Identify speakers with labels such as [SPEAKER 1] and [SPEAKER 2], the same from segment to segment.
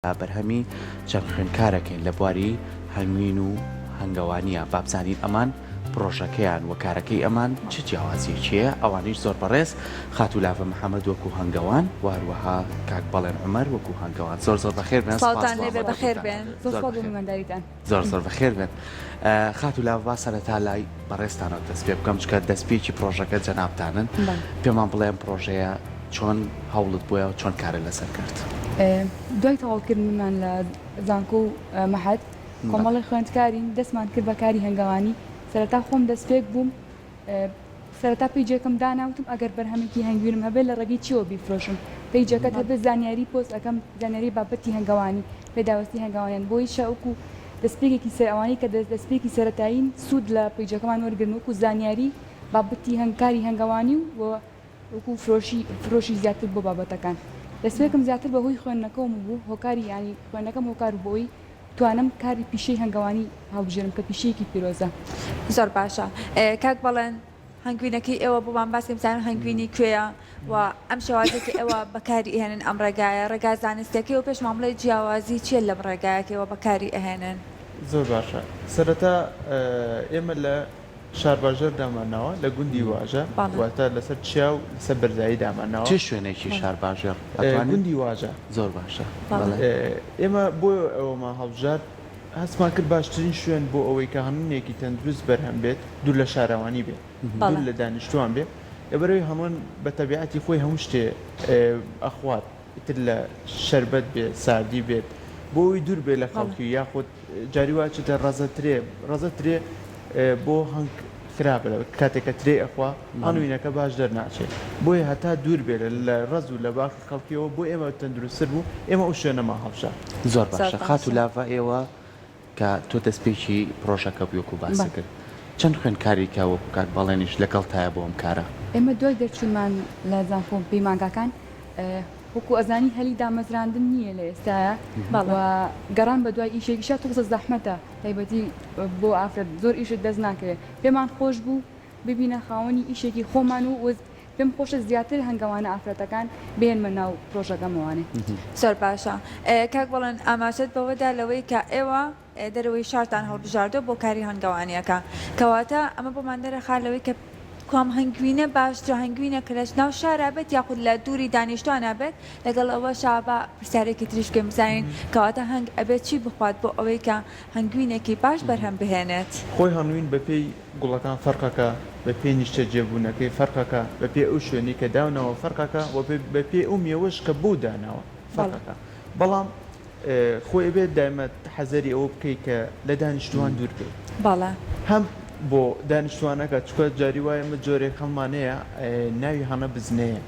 [SPEAKER 1] بەرهەمی چەند خوێندکارەکەین لە بواری هەنگوین و هەنگەوانیە بابزانین ئەمان پرۆژەکەیان و کارەکەی ئەمان چ جیاوازیەکیە ئەوانیش زۆر بەڕێز خاتوولافە محەممەد وەکو هەنگەوان واروەها کاک بەڵێن عمەر وەکو هەنگەوان زۆر بەخێر بێن زۆر بەخێر بێن خاتوولاف وا سەرەتا لای بەڕێستانەوە دەست پێ بکەم چکە دەستپێکی پرۆژەکە جەنابدانن پێمان بڵێن پرۆژەیە چۆن هەوڵت بووە و چۆن کارە لەسەر کرد.
[SPEAKER 2] دوای تەواوکردنمان لە زانکۆ و مەحەد کۆمەڵی خوێندکارین دەستمان کرد بە کاری هەنگاوانی سەرەتا خۆم دەستپێک بووم سەرەتا پیجەکەم داناوتم ئەگەر بەرهەمێکی هەنگوینم هەبێت لە ڕێگەی چیوە بیفرۆشم پیجەکەت هەبێت زانیاری پۆست ئەەکەم زانیاری بابەتی هەنگاوانی پێداوەستی هەنگاوانیان بۆی شەوکو دەستپێکێکی سەرئەوانی کە دەستپێکی سەرەتایین سوود لە پیجەکەمان وەرگرن وەکو زانیاری بابەتی هەنگکاری هەنگاوانی و وەکو فرۆشی زیاتر بۆ بابەتەکان دەستپێکم زیاتر بەهۆی خوێندنەکەم بوو هۆکاری ینی خوێندنەکەم هۆکار بۆی توانم کاری پیشەی هەنگاوانی هەڵبژێرم کە پیشەیەکی پیرۆزە
[SPEAKER 3] زۆر باشە کاک بەڵێن هەنگوینەکەی ئێوە بۆمان باسی بزانن هەنگوینی کوێیە و ئەم شێوازێکی ئێوە بەکاری ئەهێنن ئەم ڕێگایە ڕێگا زانستیەکەی و پێش مامڵی جیاوازی چیە لەم ڕێگایەکەوە بەکاری ئەهێنن
[SPEAKER 4] زۆر باشە سەرەتا ئێمە لە شارباژێر دامانەوە لە گوندی واژە واتە لەسەر چیا و لەسەر بەرزایی دامانەوە
[SPEAKER 1] چه شوێنێکی شارباژێر
[SPEAKER 4] گوندی واژە
[SPEAKER 1] زۆر باشە
[SPEAKER 4] ئێمە بۆ ئەوەمان هەڵبژار هەستمان کرد باشترین شوێن بۆ ئەوەی کە هەموونێکی تەندروست بەرهەم بێت دوور لە شارەوانی بێت دوور لە دانیشتوان بێت لەبەرەوەی هەمووان بە تەبیعەتی خۆی هەموو شتێ ئەخوات ئیتر لە شەربەت بێت ساردی بێت بۆ ئەوی دوور بێت لە خەڵکی یاخود جاری واچێتە ڕەزەترێ بۆ هەنگ خراپە کاتێکە ترێ ئەخوا هەنوینەکە باش دەرناچێت بۆیە هەتا دوور بێت لە ڕز و لە باخی خەڵکیەوە بۆ ئێمە تەندروستتر بوو ئێمە ئەو شوێنەما هەڵبژار
[SPEAKER 1] زۆر باشە خاتوولافە ئێوە کە تۆ دەستپێکی پرۆژەکە بیوەکو باسی کرد چەند خوێندکاری کە وەکو کاک بەڵێنیش لەگەڵ تایە بۆ ئەم کارە
[SPEAKER 2] ئێمە دوای دەرچوونمان لە زانکۆ پەیمانگاکان وەکو ئەزانی هەلی دامەزراندن نییە لە ئێستاە گەڕان بە دوای ئیشێکی شە تۆزە زەحمەتە تایبەتی بۆ ئافرەت زۆر ئیشت دەست ناکرێت پێمان خۆش بوو ببینە خاوەنی ئیشێکی خۆمان و پێم خۆشە زیاتر هەنگاوانە ئافرەتەکان بێنمە ناو پرۆژەکەمەوانێ
[SPEAKER 3] زۆر باشە کاک بەڵێن ئاماژەت بەوەدا لەوەی کە ئێوە دەرەوەی شارتان هەڵبژاردۆ بۆ کاری هەنگاوانیەکە کەواتە ئەمە بۆمان دەرەخات لەوەی کە کام هەنگوینە باشتر هەنگوینە کە لەش ناو شارە بێت یاخود لە دووری دانیشتوانە بێت لەگەڵ ئەوە شابە پرسیارێکی تریش پێم بزانین کەواتە هەنگ ئەبێت چی بخوات بۆ ئەوەی کە هەنگوینێکی باش بەرهەم بهێنێت
[SPEAKER 4] خۆی هەنوین بەپێی گوڵەکان فەرقەکە بەپێی نیشتە جێبوونەکەی فەرقەکە بەپێ ئەو شوێنی کە داونەوە فەرقەکە و بەپێ ئەو میێوەش کە بۆ داناوە فەرقەکە بەڵام خۆی بێت دایمەت حەزەری ئەوە بکەیت کە لە دانیشتوان دوور بێت
[SPEAKER 3] باڵە
[SPEAKER 4] هەم بۆ دانیشتوانەکە چکە جاری وایە مە جۆرێک هەمانەیە ناوی هەنە بزنەیە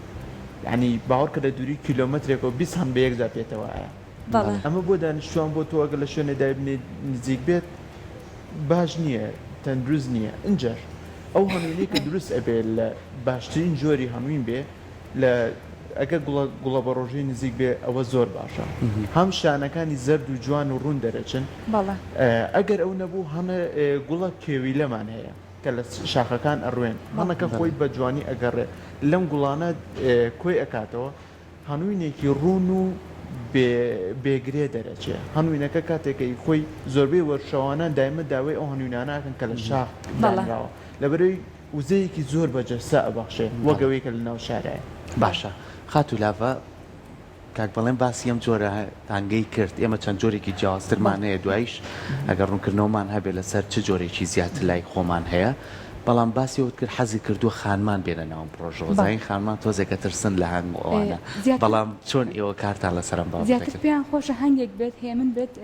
[SPEAKER 4] یعنی باوەڕ کە لە دووری کیلۆمەترێک و 20 هەم بە یەکجا پێێتەوەە ئەمە بۆ دانیشتوان بۆ تۆ ئەگە لە شوێنە دایبنێ نزیک بێت باش نییە تەندروست نییە ئەنجەر ئەو هەنوینەی کە دروست ئەبێت لە باشترین جۆری هەنوین بێ لە ئەگە گوڵە بە ڕۆژەی نزیک بێ ئەوە زۆر باشە هەم شانەکانی زەرد و جوان و ڕوون دەرەچن ئەگەر ئەو نەبوو هەنە گوڵە کێوی لەمان هەیە کە لە شاخەکان ئەڕوێن هەنەکە خۆی بە جوانی ئەگەڕێ لەم گوڵانە کۆی ئەکاتەوە هەنووینێکی ڕوون و بێگرێ دەرەچێ هەنووینەکە کاتێکی خۆی زۆربەی وەرشەوانە دایمە داوای ئەو هەنوویناناکەن کە لە شاخ داراوە لەبەرەوەی وزەیەکی زۆر بەجەسا ئەبەخشێ وەگەوەی کە لە ناو شارایە
[SPEAKER 1] باشە خاتوولافە کاک بەڵێن باسی ئەم جۆرە تانگەی کرد ئێمە چەند جۆرێکی جیاوازترمان هەیە دوایش ئەگەر ڕوونکردنەوەمان هەبێت لەسەر چ جۆرێکی زیاتر لای خۆمان هەیە بەڵام باسی ئەوت کرد حەزی کردووە خانمان بێنە ناوم پرۆژەوە زین خانمان تۆزێکە ترسن لە هەنگ ئەوانە بەڵام چۆن ئێوە کارتان لەسەرم باز
[SPEAKER 2] زیاتر پێیان خۆشە هەنگێک بێت هێمن بێت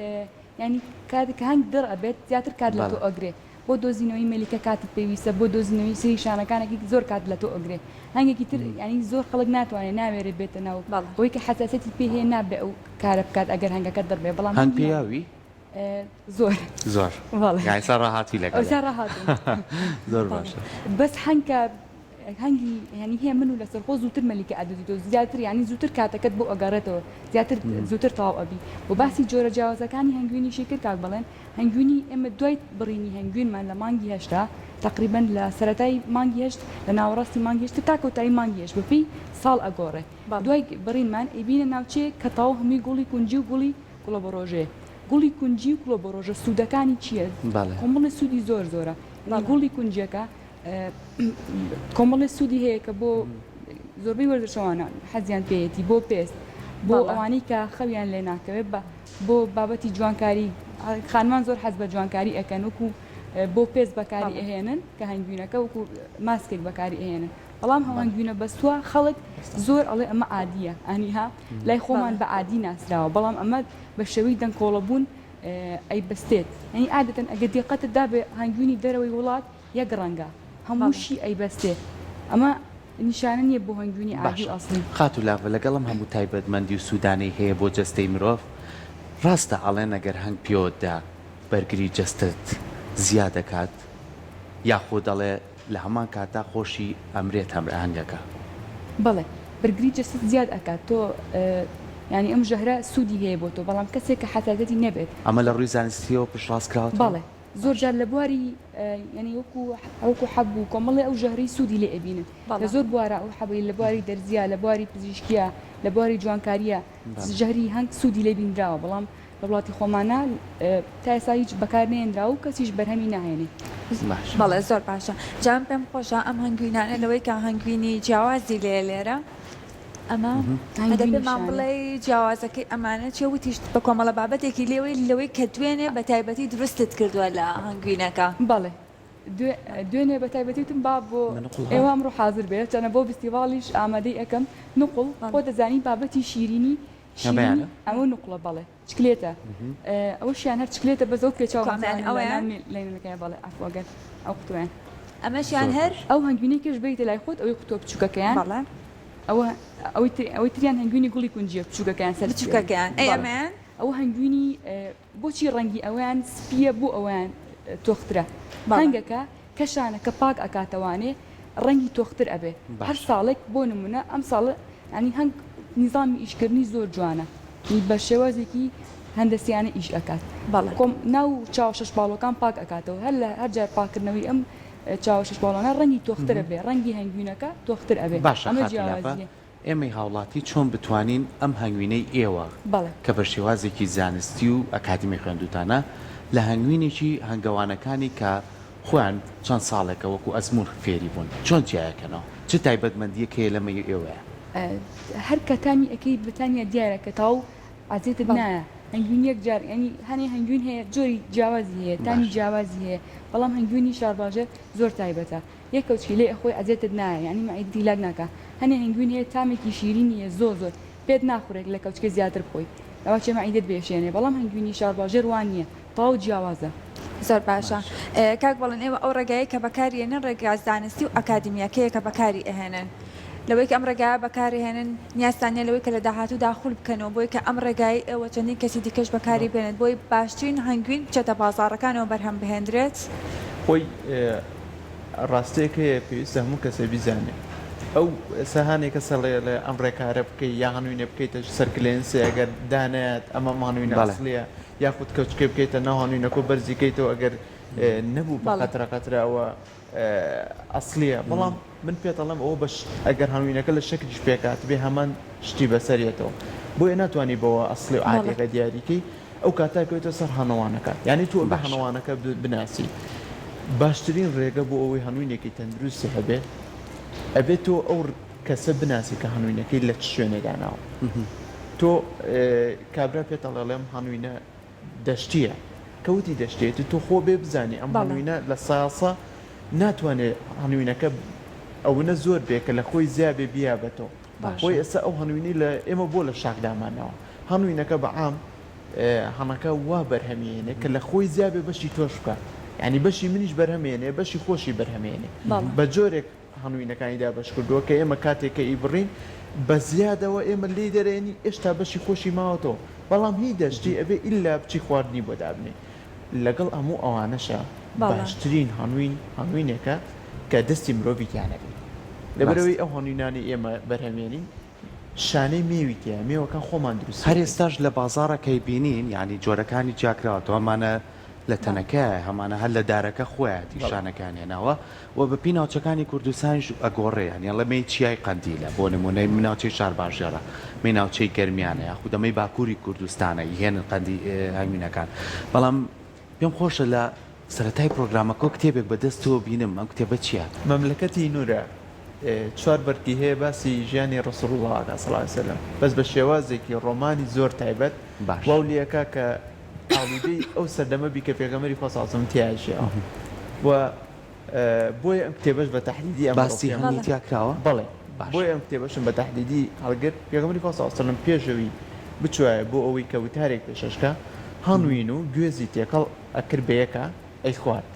[SPEAKER 2] ینی کاتێک هەنگ دڕ ئەبێت زیاتر کات لە تۆ ئەگرێ بۆ دۆزینەوەی مەلیکە کاتت پێویستە بۆ دۆزینەوەی سری شانەکانێکی زۆر کات لە تۆ ئەگرێ هەنگێکی تر ینی زۆر خەڵک ناتوانێت ناوێرێت بێتە ناو بۆی کە حەساسەتی پێ هەیە نابێ ئەو کارە بکات ئەگەر هەنگەکە دەڕبێ بەڵام
[SPEAKER 1] هەنگ پێیاوی
[SPEAKER 2] زۆر
[SPEAKER 1] یاسا ڕاهاتی لەگەڵ زۆر باشە
[SPEAKER 2] بەس هەنگی ینی هەیە من و لەسەر خۆ زووتر مەلیکە ئەدوزیتۆ زیاتر ینی زووتر کاتەکەت بۆ ئەگەڕێتەوە زووتر تەواو ئەبی و باسی جۆرە جیاوازەکانی هەنگوینیشی کرد کاک بەڵێن هەنگوینی ئێمە دوای بڕینی هەنگوینمان لە مانگی هێشتا تقریبا لە سەرەتای مانگی هێشت لە ناوەڕاستی مانگی هێشت تا کەوتایی مانگی هێشت بەپێی ساڵ ئەگۆڕێ دوای بڕینمان ئیبینە ناوچەیە کە تەواو هەمووی گوڵی کونجی و گوڵی کڵۆ بە ڕۆژێ گوڵی کونجی و کڵۆ بە ڕۆژە سوودەکانی چییە
[SPEAKER 1] بەڵێ
[SPEAKER 2] کۆمەڵی سوودی زۆرە گوڵی کونجەکە کۆمەڵی سوودی هەیە کە بۆ زۆربەی وەرزشەوانە حەزیان پێیەتی بۆ پێست بۆ ئەوانەی کە خەویان لێ ناکەوێت بۆ بابەتی جوانکاری خانمان زۆر حەز بە جوانکاری ئەەکەن وەکو بۆ پێست بەکاری ئەهێنن کە هەنگوینەکە وەکو ماسکێک بەکاری ئەهێنن بەڵام هەوانگوینە بەستووە خەڵک زۆر ئەڵێ ئەمە عادیە ئەنیها لای خۆمان بە عادی ناسراوە بەڵام ئەمە بە شێوەی دەنگکۆڵەبوون ئەی بەستێت ئەنی عادەتەن ئەگە دیقەتت دا بێ هەنگوینی دەرەوەی وڵات یەک ڕەنگە هەمووشی ئەی بەستێت ئەمە نیشانە نییە بۆ هەنگوینی عادی ئەسڵی
[SPEAKER 1] خات و لاڤە لەگەڵم هەموو تایبەتمەندی و سوودانەی هەیە بۆ جەستەی مرۆڤ ڕاستە ئەڵێن ئەگەر هەنگ پیۆدا بەرگری جەستت زیاد دەکات یاخۆ دەڵێ لە هەمان کاتا خۆشی ئەمرێت هەنگەکە
[SPEAKER 2] بەڵێ بەرگری جەستت زیاد ئەکات تۆ ینی ئەم ژەهرە سوودی هەیە بۆ تۆ بەڵام کەسێک کە حەساسەتی نەبێت
[SPEAKER 1] ئەمە لە ڕووی زانستیەوە پشتڕاستکراوە
[SPEAKER 2] بەڵێ زۆر جار لە بواری ینی وەکو حەبوو کۆمەڵی ئەو ژەهری سوودی لێ ئەبینن لە زۆر بوارە ئەو حەبی لە بواری دەرزیە لە بواری پزیشکیە لە بواری جوانکاریە ژەهری هەنگ سوودی لێ بینراوە بەڵام لە وڵاتی خۆمانە تا ئێستا هیچ بەکار نێنرا و کەسیش بەرهەمی ناهێنێ
[SPEAKER 3] بەڵێ زۆر باشە جام پێم خۆشە ئەم هەنگوینانە لەوەی کە هەنگوینی جیاوازی لێرە ئەمە دەبێت مان بڵێ جیاوازەکەی ئەمانە چێ وتیشت بە کۆمەڵە بابەتێکی لەوەی کە دوێنێ بە تایبەتی دروستت کردووە لە هەنگوینەکە
[SPEAKER 2] بەڵێ دوێنێ بە تایبەتیتم با بۆ ئێوە ئەمڕۆ حاضر بێت چەنە بۆ فستیڤاڵیش ئامادەی ئەەکەم نقڵ خۆ دەزانی بابەتی شیرینی ئەوە نقڵە بەڵێ چکلێتە ئەوە شیان هەر چکلێتە بە زەوت پێچاو لەنەکەی بەڵێ ئەفۆگەن ئەو قوتوێن
[SPEAKER 3] ئەمەشیان هەر
[SPEAKER 2] ئەو هەنگوینێکش بیتە لای خۆت ئەوەی قوتۆ بچووکەکەیان
[SPEAKER 3] بەڵێ
[SPEAKER 2] ئەوەی تریان هەنگوینی گوڵی کونجیە بچووکەکەیان سەر
[SPEAKER 3] بچووکەکەیان ئەمەیان
[SPEAKER 2] ئەو هەنگوینی بۆچی ڕەنگی ئەویان سپیە بوو ئەویان تۆخترە هەنگەکە کەشانە کە پاک ئەکاتەوانێ ڕەنگی تۆختر ئەبێ هەر ساڵێک بۆ نمونە ئەم ساڵە ینی هەنگ نیظامی ئیشکردنی زۆر جوانە بە شێوازێکی هەندەسیانە ئیش ئەکات کۆم ناو چاو شەش باڵۆکان پاک ئەکاتەوە هەر لە هەر جار پاکردنەوەی ئەم چاو شەش باڵۆنە ڕەنگی تۆخترە بێ ڕەنگی هەنگوینەکە تۆختر ئەبێ
[SPEAKER 1] ئەمە جیاوازیە ئێمەی هاوڵاتی چۆن بتوانین ئەم هەنگوینەی ئێوە کە بە شێوازێکی زانستی و ئەکادمی خوێندوتانە لە هەنگوینێکی هەنگەوانەکانی کە خۆیان چەند ساڵێکە وەکو ئەزمون فێری بوون چۆن جیایەکەنەوە چ تایبەتمەندیەکە هەیە لەمە ئێوەیە
[SPEAKER 2] هەر کەتانی ئەەکەی بتانیا دیارەکە تاو ئازێتت نایە هەنگوین یەک جار ینی هەنێ هەنگوین هەیە جۆری جیاوازی هەیە تانی جیاوازی هەیە بەڵام هەنگوینی شارباژە زۆر تایبەتە یەکەوچی لێ ئەخۆی ئەزێتت نایە ینی مەعیدی لاگ ناکە هەنێ هەنگوین هەیە تامێکی شیرینیە زۆر پێت ناخورێت لە کەوچکە زیاتر بخۆی ئەوە چێ مەعیدت بێشێنێ بەڵام هەنگوینی شارباژە وان نییە تاو جیاوازە
[SPEAKER 3] زۆر باشە کاک بەڵێن ئێوە ئەو ڕێگایی کە بەکارێنن ڕێگا زانستی و ئەکادمیاکەیە کە بەکاری ئەهێنن لەوەی کە ئەم ڕێگایە بەکارهێنن نیازتانە لەوەی کە لە داهاتوو داخول بکەنەوە بۆی کە ئەم ڕێگای ئێوە چەندین کەسی دیکەش بەکاری بێنێت بۆی باشترین هەنگوین بچێتە بازاڕەکانەوە بەرهەم بهێنرێت
[SPEAKER 4] خۆی ڕاستەیەک هەیە پێویستە هەموو کەسە بیزانێ ئەو سەهانێکە سەڵێ لە ئەم ڕێکارە بکەی یا هەنووینە بکەیتە سەرکلێنسێ ئەگەر دانێت ئەمە مانووی ناسڵیە یاخود کەوچکە بکەیتە ناو هەنووینەکە بەرزیکەیتەوە ئەگەر نەبوو بە قەترەوە ئەسلیە بەڵام من پێتەڵم ئەوە بەش ئەگەر هەنووینەکە لە شەکریش پێکات بێ هەمان شتی بەسەرێتەوە بۆیە ناتوانانی بەوە ئەسلی و عادێکە دیاریکەی ئەو کاتاکەوێتە سەر هەنەوانەکە یعنی تۆ بە هەنەوانەکە بناسی باشترین ڕێگە بۆ ئەوەی هەنووینێکی تەندروستی هەبێت ئەبێت تۆ ئەو کەسە بناسی کە هەنووینەکەی لە چ شوێنێداناوە تۆ کابرا پێتەڵێڵێم هەنووینە دەشتیە کەوتی دەشتێت تۆ خۆ بێ بزانانی ئەم هەنووینە لە ساسە ناتوانێت هەنووینەکە ئەوە زۆر بێ کە لە خۆی زیابێ بیابێتەوە خۆی ئێستا ئەو هەنووینی لە ئێمە بۆ لە شاکدامانەوە هەنووینەکە بەعام هەمەکە وا بەرهەمێنێ کە لە خۆی زیابێ بەشی تۆش بکە ینی بەشی منیش بەرهەمێنێ بەشی خۆشی بەرهەمێنێ بە جۆرێک هەنووینەکانیدا بەش کردووە کە ئێمە کاتێککە ئیبڕین بە زیادەوە ئێمە لی دەرێنی ئێشتا بەشی خۆشی ماوەتەوە بەڵام هی دەشتی ئەبێ ئللا بچی خواردنی بۆ دابنێ لەگەڵ هەموو ئەوانەشە باشترین هەنووینێکە کە دەستی مرۆڤیانەبێت لەبەرەوەی ئەو هەنووینانی ئێمە بەرهەمێنین شانەی مێویتە مێوەکان خۆمان دروست
[SPEAKER 1] هەر ئێستاش لە بازاڕەکەی بینین ینی جۆرەکانی جاکراوەتەوەمانە لە تەنەکە هەمانە هەر لە دارەکە خۆیاتی شانەکانیانەوە و بە پێی ناوچەکانی کوردستانیش ئەگۆڕێیان یان لە مەی چیای قەندیلە بۆ نمونەی مناوچەی شار باشێرە می ناوچەی گەرمیانە یاخود دەمەی باکووری کوردستانە هێنن قەندی هەنگوینەکان بەڵام پێم خۆشە لە سەرەتای پرۆگرامەکە کتێبێک بەدەستەوە بینم ئەم کتێبە چییە؟
[SPEAKER 4] مەملەکەتی نورە چوار بەرکی هەیە باسی ژیانی ڕسوڵ الله صلی الله علیه وسلم بەس بە شێوازێکی ڕۆمانی زۆر تایبەت
[SPEAKER 1] باش.
[SPEAKER 4] واولیەکە کە ئاڵودەی ئەو سەردەمە بی کە پێغەمبەری خوا صلی الله علیه وسلم تیاژیەوە و بۆیە ئەم کتێبەش بە تەحلیدی ئەم
[SPEAKER 1] باسی هەمووی تیا کراوە؟
[SPEAKER 4] بەڵێ
[SPEAKER 1] باش.
[SPEAKER 4] بۆیە ئەم کتێبەشم بە تەحلیدی هەڵگرت پێغەمبەری خوا صلی الله علیه وسلم پێشەوی بچوایە بۆ ئەوەی کە وتارێک پێشەشکە هەنوین و گوێزی تێکەڵ ئەکرد بە یەکە ئەی خوارد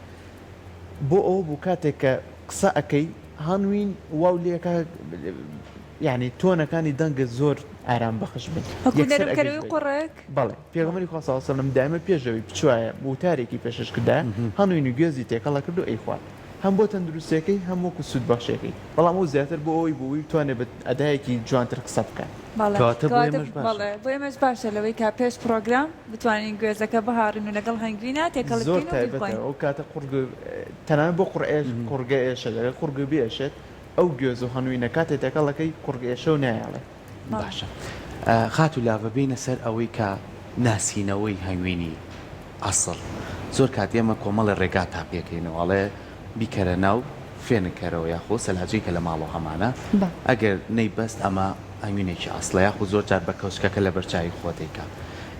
[SPEAKER 4] بۆ ئەوە بوو کاتێک کە قسە ئەەکەی هەنوین واولێکە یعنی تۆنەکانی دەنگە زۆر ئارام بەخش بن
[SPEAKER 3] وەکوەرەکەوی قوڕێک
[SPEAKER 4] بەڵێ پێغەمبەری خوا صلی الله علیه وسلم دائمە پێشەوەی بچوایە وتارێکی پێشەش کردا هەنوین و گوێزی تێکەڵە کرد و ئەی خوارد هەم بۆ تەندروستەکەی هەم وەکو سوود بەخشەکەی بەڵام ئەو زیاتر بۆ ئەوی بووی توانێت بە ئەدایەکی جوانتر قسە بکە
[SPEAKER 1] کەواتە بۆ ئێمەش باشە.
[SPEAKER 3] بۆ ئێمەش باشە لەوەی کا پێش پرۆگرام بتوانین گوێزەکە بهارین و لەگەڵ هەنگوینە
[SPEAKER 4] زۆر
[SPEAKER 3] تێکەڵبکەین و
[SPEAKER 4] تایبەتە
[SPEAKER 3] بیخۆین
[SPEAKER 4] ئەو کاتە تەنانەت بۆ قورگە ئێشە لەگەڵ قورگە بێشێت ئەو گوێز و هەنوینە کاتێک تێکەڵەکەی قورگە ئێشە و نایاڵێ
[SPEAKER 1] باشە خات و لاوە بینە سەر ئەوەی کە ناسینەوەی هەنگوینی ئەسڵ زۆر کات ئێمە کۆمەڵی ڕێگا تا پێکەینەوەڵێ بیکەرە ناو فێنکەرەوە یاخۆ سەلاجەی کە لە ماڵەوە هەمانە ئەگەر نەیبەست ئەمە هەنگوینێکی ئەسڵە یاخود زۆر جار بە کەوچکەکە لە بەرچاوی خۆتێکە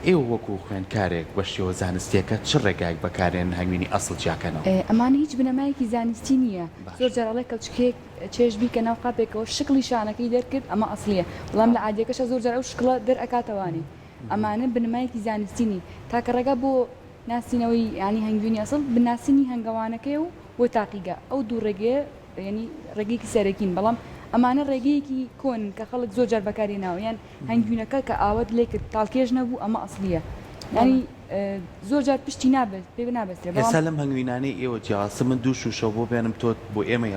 [SPEAKER 1] ئێوە وەکو خوێندکارێک بە شێوە زانستیەکە چ ڕێگایك بەکارێن هەنگوینی ئەسڵ جیاکەنەوە
[SPEAKER 2] ئەمانە هیچ بنەمایەکی زانستی نییە زۆر جارڵێک کەوچکێک چێژبی کە ناو قاپێکەوە شکلی شانەکەی دەرکرد ئەمە ئەسلیە بەڵام لە عادیەکەشە زۆر جار ئەو شکڵە دەرئەکاتەوانی ئەمانە بنەمایەکی زانستینی تاکە ڕێگا بۆ ناسینەوەی ینی هەنگوینی ئەسڵ بناسینی هەنگەوانەکەی و بۆ تاقیگە ئەو دوو ڕێگەیە ینی ڕێگەیەکی سەرەکین بەڵام ئەمانە ڕێگەیەکی کۆن کە خەڵک زۆر جار بەکاری ناوە یان هەنگوینەکە کە ئاوت لێ کرد تاڵکێژ نەبوو ئەمە ئەسلیە ینی زۆر جار پشتی نابێت پێ نابێتێت
[SPEAKER 1] ئێستا لەم هەنگوینانەی ئێوە جیاسە من دوو شوشە بۆ بێنم تۆ بۆ ئێمە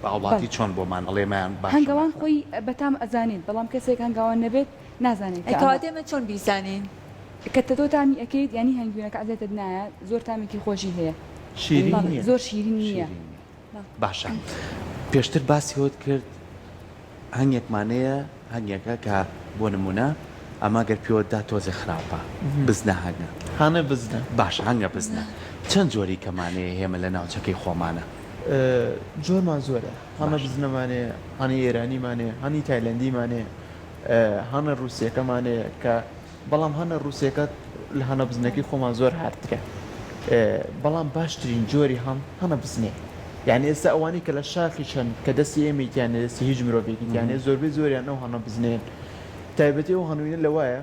[SPEAKER 1] باوڵاتی چۆن بۆمان ئەڵێمایان باش
[SPEAKER 2] هەنگاوان خۆی بەتام ئەزانێت بەڵام کەسێک هەنگاوان نەبێت نازانێت
[SPEAKER 3] ئەکاتێمە چۆن بیزانین
[SPEAKER 2] کە تۆ تامی ئەەکەیت ینی هەنگوینەکە ئازێتت نایە زۆر تامێکی خۆشی هەیە
[SPEAKER 4] شیرین
[SPEAKER 2] زۆر شیرین نییە
[SPEAKER 1] باشە پێشتر باسی هۆت کرد هەنگێکمانەیە هەنگێکە کە بۆ نمونە ئەما گەر پێوەتدا تۆزێ خراپە بزنە هەنگە
[SPEAKER 4] هەنە بزنە
[SPEAKER 1] باش هەنگە بزنە چەند جۆری کەمانەیە هێمە لە ناوچەکەی خۆمانە
[SPEAKER 4] جۆرمان زۆرە هەمە بزنەمانێ هەنی ئێرانیمانێ هەنی تایلەندیمانێ هەنە ڕووسیەکەمانەیە کە بەڵام هەنە ڕووسیەکە لە هەنە بزنەکەی خۆمان زۆر هاترە بەڵام باشترین جۆری هەنە بزنێ یعنی ئێستا ئەوانی کە لە شاخی چەند کە دەستی ئێمەیتیانە دەستی هیچ مرۆڤێکیتیانێ زۆربەی زۆریان ئەو هەنە بزنێن تایبەتی ئەو هەنووینە لەوایە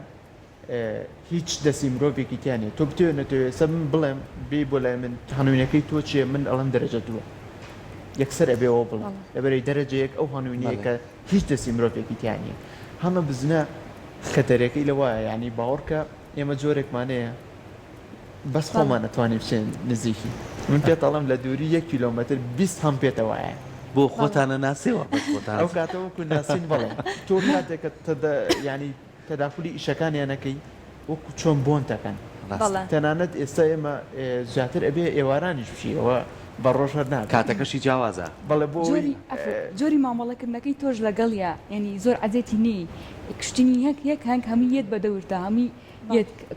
[SPEAKER 4] هیچ دەستی مرۆڤێکی تیانێ تۆ بتێ نەتەوێت سە من بڵێم بێ بۆ لای من هەنووینەکەی تۆ چیە من ئەڵم دەرەجە دووە یەکسەر ئەبێەوە بڵێ لەبەرەی دەرەجەیەک ئەو هەنووینەیە کە هیچ دەستی مرۆڤێکی تیانە هەمە بزنە خەتەرەکەی لەوایە ینی باوەڕکە ئێمە جۆرێکمانەیە بەس خۆمان نەتوانێت بچێن نزیکی من پێت ئەڵم لە دووری 1 کیلۆمەتر 20 هەم پێتەوەیە
[SPEAKER 1] بۆ خۆتانە ناسیوە
[SPEAKER 4] ئەو کاتەوەکو ناسین بەڵێ تۆ کاتێکە ینی تەداخلی ئیشەکانیانەکەی وەکو چۆن بۆنتەکەن تەنانەت ئێستا ئێمە زیاتر ئەبێ ئێوارانیش بشیەوە بە ڕۆژەر ناکات
[SPEAKER 1] کاتەکەشی جیاوازە
[SPEAKER 4] بەڵێ بۆ
[SPEAKER 2] جۆری مامەڵەکردنەکەی تۆش لەگەڵیا ینی زۆر عەجێتی نی کشتنی یەک هەنگ هەمی یەت بەدەورتە هەمی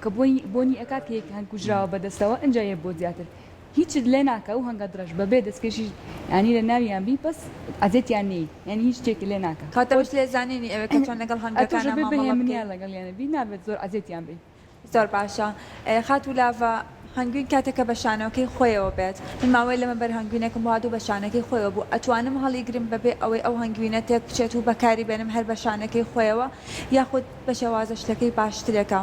[SPEAKER 2] کە بۆنی ئەکات یەک هەنگ کوژراوە بەدەستەوە ئەنجا یە بۆ زیاتر هیچت لێ ناکە و هەنگە درەژ بەبێ دەستکەشی ینی لە ناویان بی پس ئەزێتیان نی یعنی هیچ شتێکی لێ ناکە
[SPEAKER 3] کاتەش لێ زانینی ئەوە کە چۆن لەگەڵ هەنگەکانە
[SPEAKER 2] بەهێمنیان لەگەڵیانە بی نابێت زۆر ئەزێتیان بی
[SPEAKER 3] زۆر باشە خات و لاڤە هەنگوین کاتێکە بە شانەکەی خۆیەوە بێت من ماوەی لەمە بەر هەنگوینێکم وادوو بە شانەکەی خۆیەوە بوو ئەتوانم هەڵیگرم بەبێ ئەوەی ئەو هەنگوینە تێک بچێت و بەکاری بێنم هەر بە شانەکەی خۆیەوە یاخود بە شێوازە شتەکەی باشترەکە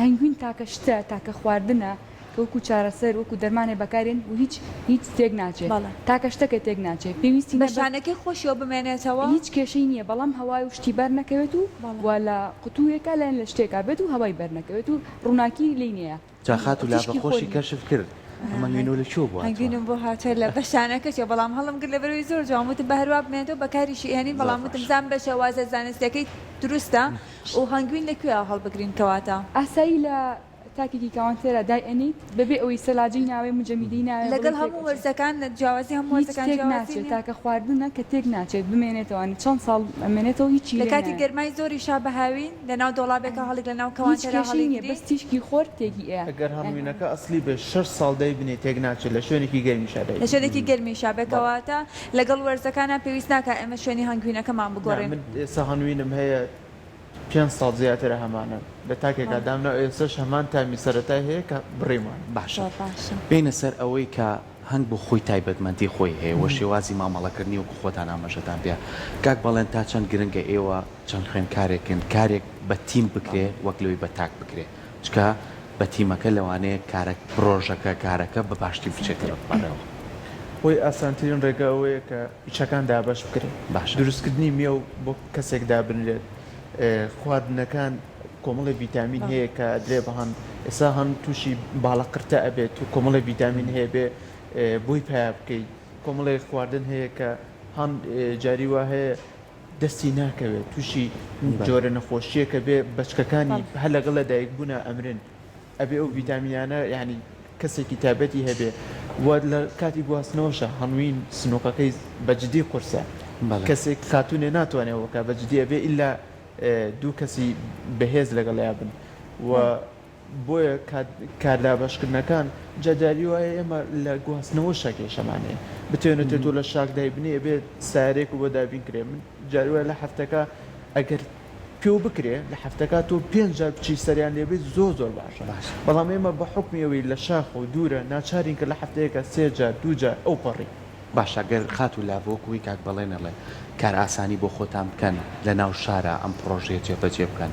[SPEAKER 2] هەنگوین تاکە شتە تاکە خواردنە وەکو چارەسەر وەکو دەرمانێ بەکارێن و هیچ تێک ناچێت تاکە شتەکە تێک ناچێت پێویستی
[SPEAKER 3] بە شانەکەی خۆشیەوە بمێنێتەوە
[SPEAKER 2] هیچ کێشەی نییە بەڵام هەوای و شتی بەر نەکەوێت و وا لە قوتوویەکە لەن لە شتێکا بێت و هەوای بەر نەکەوێت و ڕووناکی لی نییە
[SPEAKER 1] جاخات و لاڤە خۆشی کەشف کرد ئەمەنوێنەوە لە چۆ بووە
[SPEAKER 3] هەنگوینم بۆ هاتە لە بەشانەکەشە بەڵام هەڵم کرد لە بەروی زۆر جواموتم بە هەروە بمێنێتەوە بەکاریشی هێنی بەڵام وتم زان بە شێوازە زانستیەکەی دروستە و هەنگوین لەکوێ هەڵبگرین کەواتە
[SPEAKER 2] ئاسایی لە تاکێکی کاوان تێرە دای ئەنیت بەبێ ئەوەی سەلاجی ناوێ مجەمیدی ناوێ
[SPEAKER 3] لەگەڵ هەموو وەرزەکان جیاوازی هەموو وەرزەکان
[SPEAKER 2] تێک
[SPEAKER 3] جیاوازی
[SPEAKER 2] ناچێت تاکە خواردنە کە تێک ناچێت بمێنێتەوە چەند ساڵ ئەمێنێتەوە هیچی
[SPEAKER 3] لە
[SPEAKER 2] لێ
[SPEAKER 3] کاتی
[SPEAKER 2] نایە.
[SPEAKER 3] گەرمای زۆری شابەهاوین لەناو دۆڵابێکە هەڵێک لەناو
[SPEAKER 2] هیچ
[SPEAKER 3] کەوانتێرا
[SPEAKER 2] کێشەی نییە
[SPEAKER 3] هەڵێگری
[SPEAKER 2] بەس تیشکی خۆر تێکی ئەیە
[SPEAKER 4] ئەگەر هەمووینەکە ئەسلی بە 6 ساڵ دای بنێ تێک ناچێت لە شوێنێکی گەرمی شادای
[SPEAKER 3] لە شوێنێکی گەرمی شابێکەوەتە لەگەڵ وەرزەکانە پێویست ناکە ئێمە شوێنی هەنگوینەکەمان بگۆڕێن
[SPEAKER 4] من ئێستا هەنووینم هەیە 5 ساڵ زیاترە هەمانە لە تاکێکا دامنا ئێستش هەمان تامی سەرەتای هەیە کە بڕێمان
[SPEAKER 1] باشە
[SPEAKER 3] باشە
[SPEAKER 1] بینە سەر ئەوەی کە هەنگ بۆ خۆی تایبەتمەندی خۆی هەیە وە شێوازی مامەڵەکردنی وەکو خۆتان ئاماژەتان پێ کاک بەڵێن تا چەند گرنگە ئێوە چەند خوێندکارێکن کارێک بە تیم بکرێ وەک لەوەی بە تاک بکرێ چکە بە تیمەکە لەوانەیە کارێک پرۆژەکە کارەکە بە باشتی بچێتەوە بەڕێوە
[SPEAKER 4] خۆی ئاسانترین ڕێگە ئەوەیە کە ئیچەکان دابش بکرێت
[SPEAKER 1] باشە
[SPEAKER 4] دروستکردنی مێ و بۆ کەسێک دابنرێت خواردنەکان کۆمەڵی ڤیتامین هەیە کە درێ بەهان ئێستا هەن تووشی باڵەقرتە ئەبێت و کۆمەڵی ڤیتامین هەیە بێ بۆی پیا بکەیت کۆمەڵی خواردن هەیە کە هەن جاری وا هەیە دەستی ناکەوێت تووشی جۆرە نەخۆشیەکە بێ بەچکەکانی هەر لەگەڵ لە دایک بوونە ئەمرن ئەبێ ئەو ڤیتامینانە یعنی کەسێکی تایبەتی هەبێ وە لە کاتی گواستنەوەشە هەنوین سنووکەکەی بەجددی قورسە کەسێک خاتونێ ناتوانێتەوەکە بەجددیە بێ ئللا دوو کەسی بەهێز لەگەڵیا بن و بۆیە کاردا باشکردنەکان جاداری وایە ئێمە لە گواستنەوە شەکێشەمانەیە بتوێنێتێت تۆ لە شاکدای بنێ بێت سارێک و بۆ دابین کرێ من جاروە لە هەفتەکە ئەگەر پێ بکرێ لە هەفتەکە تۆ 5 بچی سەریان لێبێت زۆر باشە بەڵام ئێمە بە حکمیەوەی لە شاخ و دوورە ناچارین کە لە هەفتەیەکە 3 2 ئەو پەڕی
[SPEAKER 1] باشە گەر خات و لاڤۆکوی کاک بەڵێنەڵێ کار ئاسانی بۆ خۆتان بکەن لە ناو شارە ئەم پرۆژەیە جێبەجێ بکەن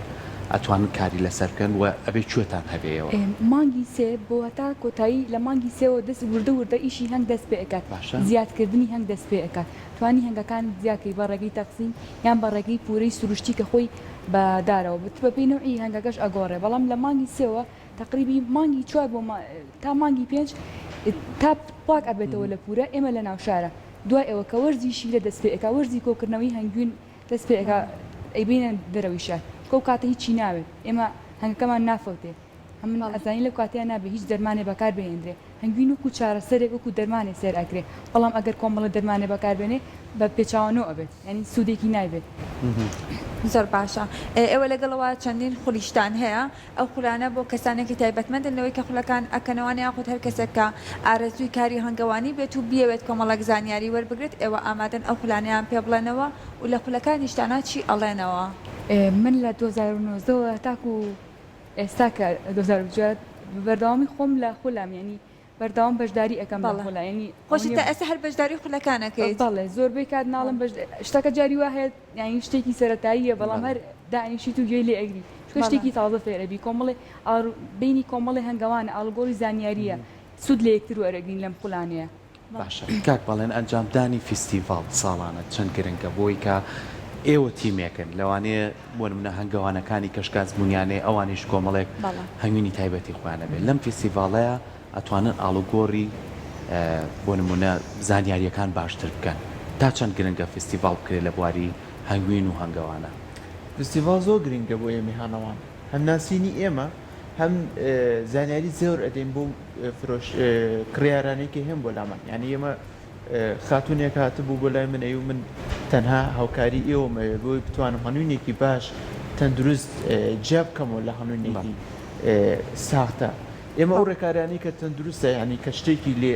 [SPEAKER 1] ئەتوانن کاری لەسەر بکەن و ئەبێ کوێتان هەبێەوە
[SPEAKER 2] مانگی سێ بۆ هەتا کۆتایی لە مانگی سێەوە دەست وردە ئیشی هەنگ دەست پێ ئەکات زیادکردنی هەنگ دەست پێ ئەکات توانی هەنگەکان زیاکەی بە ڕێگەی تەقسیم یان بە ڕێگەی پورەی سروشتی کە خۆی بەدارەوە بە پێی نوعی هەنگەکەش ئەگۆڕێ بەڵام لە مانگی سێەوە تقریبی مانگی چوار بۆ تا مانگی 5 تا پاک ئەبێتەوە لە پورە ئێمە لە ناو شارە دوای ئەوە کە وەرزیشی لە دەست پێەکە وەرزی کۆکردنەوەی هەنگوین دەست پێەکە ئەیبینە دەرەوەی شار کەو کاتە هیچی ناوێت ئێمە هەنگەکەمان نافەوتێ هەمن ئەزانی لە کاتیان نابێ هیچ دەرمانێ بەکار بهێنرێ هەنگوین وکو چارەسەرێک وەکو دەرمانێ سێر ئەکرێ بەڵام ئەگەر کۆمەڵە دەرمانێ بەکاربێنێ بە پێچاوانەوە ئەبێت ینی سوودێکی نایبێت
[SPEAKER 3] زۆر باشە ئێوە لەگەڵەوە چەندین خولیشتان هەیە ئەو خولانە بۆ کەسانێکی تایبەتمەندنەوەی کە خولەکان ئەکەنەوەی یاخود هەر کەسێکە ئارەزووی کاری هەنگەوانی بێت و بیەوێت کۆمەڵک زانیاری وەربگرێت ئێوە ئامادەن ئەو خولانیان پێ بڵێنەوە و لە خولەکانیشتانە چی ئەڵێنەوە
[SPEAKER 2] من لە 2009 تاکو ئێستا کە 2024 بەردەوامی خۆم لە خولام ینی بەردەوام بەشداری ئەەکەم بەڵە ینی
[SPEAKER 3] خۆشی تا ئێستا هەر بەشداری خولەکانەکەیت
[SPEAKER 2] بەڵێ زۆربەی کات ناڵم شتەکە جاری وا هەیە یانی شتێکی سەرەتاییە بەڵام هەر دانیشیت و گوێی لێ ئەگری شتێکی تازە فێرەبی کۆمەڵێ بینی کۆمەڵی هەنگەوانە ئالگۆری زانیاریە سوود لە یەکتر وەرەگرین لەم خولانەیە
[SPEAKER 1] باشە کاک بەڵێن ئەنجامدانی فیستیڤاڵ ساڵانە چەند گرنگە بۆی کە ئێوە تیمێکن لەوانەیە بۆ منە هەنگەوانەکانی کەشکاز بوونیانێ ئەوانیش کۆمەڵێک هەنگوینی تایبەتی خۆیانە بێت لەم فیستیڤاڵەیە ئەتوانن ئالوگۆری بۆ نمونە زانیاریەکان باشتر بکەن تا چەند گرنگە فستیڤال بکرێت لە بواری هەنگوین و هەنگەوانە
[SPEAKER 4] فستیڤال زۆر گرنگە بۆ ئێمە هانەوان هەم ناسینی ئێمە هەم زانیاری زۆر ئەدەین بۆ کڕیارانێکی هەم بۆ لامان یعنی ئێمە خاتونێک هاتبوو بۆ لای منەی و من تەنها هاوکاری ئێوەمەوێت بۆی بتوانم هەنووینێکی باش تەندروست جیاب بکەمەوە لە هەنووینێکی ساختە ئێمە ئەو ڕێکارانی کە تەندروستە ینی کە شتێکی لێ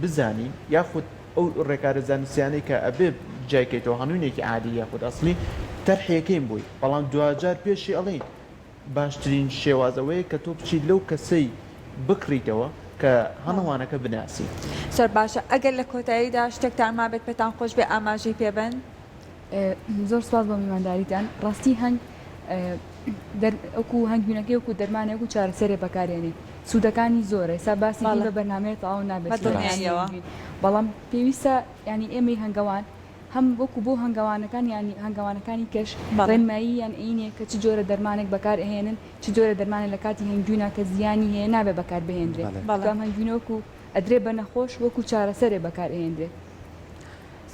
[SPEAKER 4] بزانین یاخود ئەو ڕێکارە زانستیانەی کە ئەبێ جایکەیتەوە هەنووینێکی عادی یاخود ئەسلی تەرحیەکەیم بووی بەڵام دوجار پێشی ئەڵین باشترین شێوازەوەی کە تۆ بچیت لەو کەسەی بکڕیتەوە کە هەنەوانەکە بناسی
[SPEAKER 3] سەر باشە ئەگەر لە کۆتاییدا شتێکتان ما بێت پێتان خۆش بێ ئاماژەی پێبن
[SPEAKER 2] زۆر سواز بۆ میوانداریتان ڕاستی هەنگ ئەوکو هەنگوینەکەی وەکو دەرمانێک و چارەسەرێ بەکارێنێ سوودەکانی زۆرە سا باسی بە بەرنامەیە تەواو نابێت بەڵام پێویستە ینی ئێمەی هەنگەوان هەم وەکو بۆ هەنگەوانەکان ینی هەنگەوانەکانی کەش ڕێنمایی یان عینێ کە چ جۆرە دەرمانێک بەکار ئەهێنن چ جۆرە دەرمانێک لە کاتی هەنگوینە کە زیانی هەیە نابێ بەکار بهێنرێت بەڵام هەنگوینە وەکو ئەدرێ بە نەخۆش وەکو چارەسەرێ بەکار ئەهێنرێت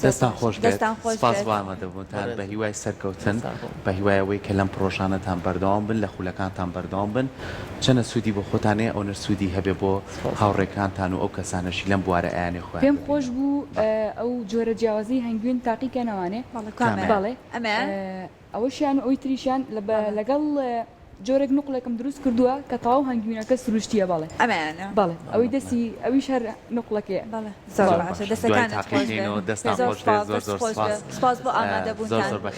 [SPEAKER 1] دەستان خۆش بێت
[SPEAKER 3] دەستان خۆش
[SPEAKER 1] سپاس
[SPEAKER 3] بێت.
[SPEAKER 1] بۆ ئامادەبوونتان بە هیوای سەرکەوتن
[SPEAKER 4] دەستان خۆش.
[SPEAKER 1] بە هیوایەوەی کە لەم پرۆژانەتان بەردەوام بن لە خولەکانتان بەردەوام بن چەنە سوودی بۆ خۆتانەیە ئەو نەرسوودی هەبێ بۆ هاوڕێکانتان و ئەو کەسانەشی لەم بوارە ئەیانێ خۆیان
[SPEAKER 2] پێم خۆش بوو ئەو جۆرە جیاوازی هەنگوین تاقیکەنەوانێ
[SPEAKER 3] بەڵێ کامێ
[SPEAKER 2] بەڵێ
[SPEAKER 3] ئەمە
[SPEAKER 2] ئەوەشیان و ئەوی تریشیان لەگەڵ جۆرێک نقلێکم دروست کردووە کە تەواو هەنگوینەکە سروشتیە بەڵێ
[SPEAKER 3] ئەمەیانە
[SPEAKER 2] بەڵێ ئەوەی دەستی ئەویش هەر نقلەکەیە
[SPEAKER 3] بەڵێ زۆر باشە
[SPEAKER 1] دوای
[SPEAKER 3] دەستەکانت خۆش
[SPEAKER 1] تاقیکەینەوە
[SPEAKER 3] بێت
[SPEAKER 1] دەستان
[SPEAKER 3] زۆر
[SPEAKER 1] خۆش بێت زۆر زۆر
[SPEAKER 3] سپاس بۆ
[SPEAKER 1] زۆر
[SPEAKER 3] ئامادەبوونتان
[SPEAKER 1] زۆر بەخێر